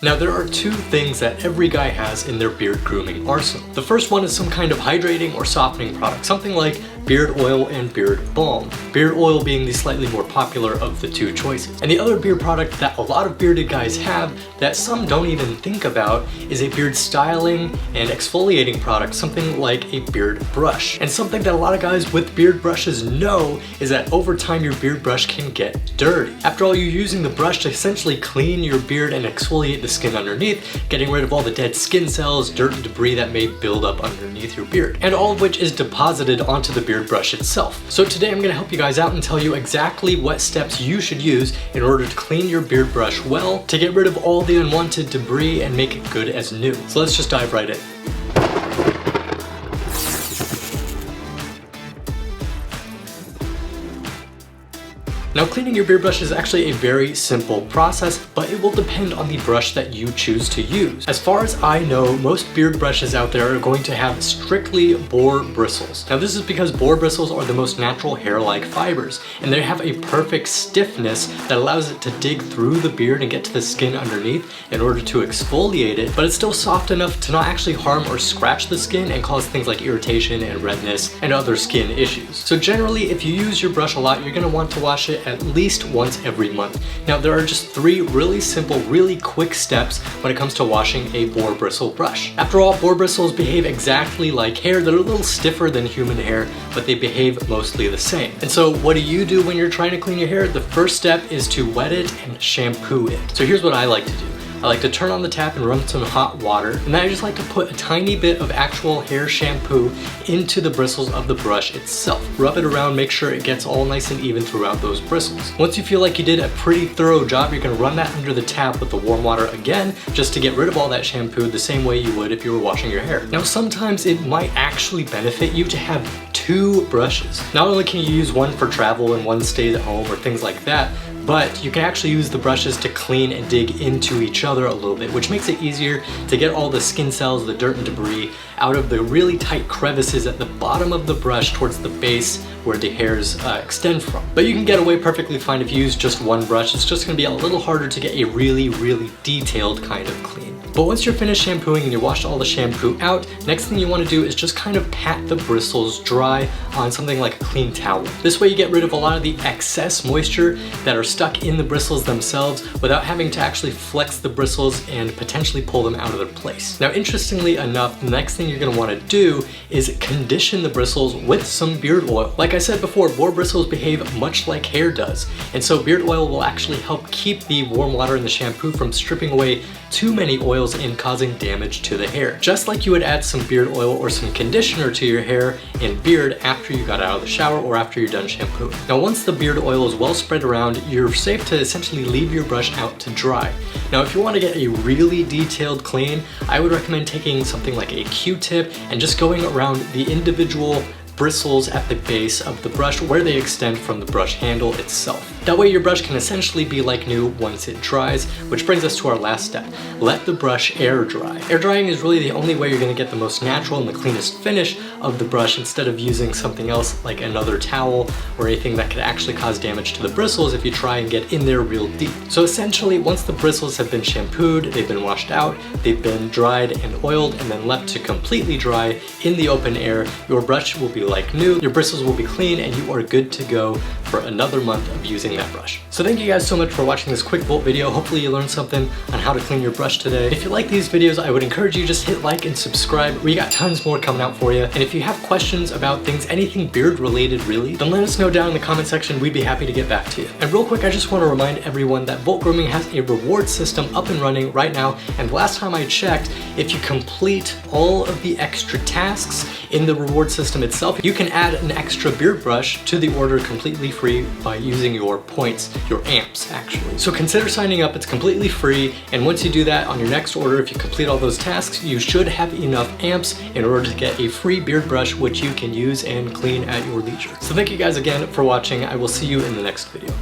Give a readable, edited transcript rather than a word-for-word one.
Now there are two things that every guy has in their beard grooming arsenal. The first one is some kind of hydrating or softening product, something like beard oil and beard balm. Beard oil being the slightly more popular of the two choices. And the other beard product that a lot of bearded guys have that some don't even think about is a beard styling and exfoliating product, something like a beard brush. And something that a lot of guys with beard brushes know is that over time your beard brush can get dirty. After all, you're using the brush to essentially clean your beard and exfoliate the skin underneath, getting rid of all the dead skin cells, dirt and debris that may build up underneath your beard, and all of which is deposited onto the beard brush itself. So today I'm going to help you guys out and tell you exactly what steps you should use in order to clean your beard brush well, to get rid of all the unwanted debris and make it good as new. So let's just dive right in. Now, cleaning your beard brush is actually a very simple process, but it will depend on the brush that you choose to use. As far as I know, most beard brushes out there are going to have strictly boar bristles. Now, this is because boar bristles are the most natural hair-like fibers, and they have a perfect stiffness that allows it to dig through the beard and get to the skin underneath in order to exfoliate it, but it's still soft enough to not actually harm or scratch the skin and cause things like irritation and redness and other skin issues. So generally, if you use your brush a lot, you're going to want to wash it at least once every month. Now, there are just three really simple, really quick steps when it comes to washing a boar bristle brush. After all, boar bristles behave exactly like hair. They're a little stiffer than human hair, but they behave mostly the same. And so what do you do when you're trying to clean your hair? The first step is to wet it and shampoo it. So here's what I like to do. I like to turn on the tap and run some hot water, and then I just like to put a tiny bit of actual hair shampoo into the bristles of the brush itself. Rub it around, make sure it gets all nice and even throughout those bristles. Once you feel like you did a pretty thorough job, you're gonna run that under the tap with the warm water again, just to get rid of all that shampoo the same way you would if you were washing your hair. Now, sometimes it might actually benefit you to have two brushes. Not only can you use one for travel and one stays at home or things like that, but you can actually use the brushes to clean and dig into each other a little bit, which makes it easier to get all the skin cells, the dirt and debris out of the really tight crevices at the bottom of the brush towards the base where the hairs extend from. But you can get away perfectly fine if you use just one brush. It's just gonna be a little harder to get a really, really detailed kind of clean. But once you're finished shampooing and you washed all the shampoo out, next thing you want to do is just kind of pat the bristles dry on something like a clean towel. This way you get rid of a lot of the excess moisture that are stuck in the bristles themselves without having to actually flex the bristles and potentially pull them out of their place. Now, interestingly enough, the next thing you're going to want to do is condition the bristles with some beard oil. Like I said before, boar bristles behave much like hair does, and so beard oil will actually help keep the warm water in the shampoo from stripping away too many oils and causing damage to the hair. Just like you would add some beard oil or some conditioner to your hair and beard after you got out of the shower or after you're done shampooing. Now, once the beard oil is well spread around, you're safe to essentially leave your brush out to dry. Now, if you want to get a really detailed clean, I would recommend taking something like a Q-tip and just going around the individual bristles at the base of the brush where they extend from the brush handle itself. That way your brush can essentially be like new once it dries, which brings us to our last step. Let the brush air dry. Air drying is really the only way you're going to get the most natural and the cleanest finish of the brush instead of using something else like another towel or anything that could actually cause damage to the bristles if you try and get in there real deep. So essentially, once the bristles have been shampooed, they've been washed out, they've been dried and oiled and then left to completely dry in the open air, your brush will be like new, your bristles will be clean, and you are good to go for another month of using that brush. So thank you guys so much for watching this quick Volt video. Hopefully you learned something on how to clean your brush today. If you like these videos, I would encourage you just hit like and subscribe. We got tons more coming out for you. And if you have questions about things, anything beard related really, then let us know down in the comment section. We'd be happy to get back to you. And real quick, I just want to remind everyone that Volt Grooming has a reward system up and running right now. And the last time I checked, if you complete all of the extra tasks in the reward system itself, you can add an extra beard brush to the order completely free by using your points, your amps actually. So consider signing up, it's completely free, and once you do that on your next order, if you complete all those tasks, you should have enough amps in order to get a free beard brush which you can use and clean at your leisure. So thank you guys again for watching. I will see you in the next video.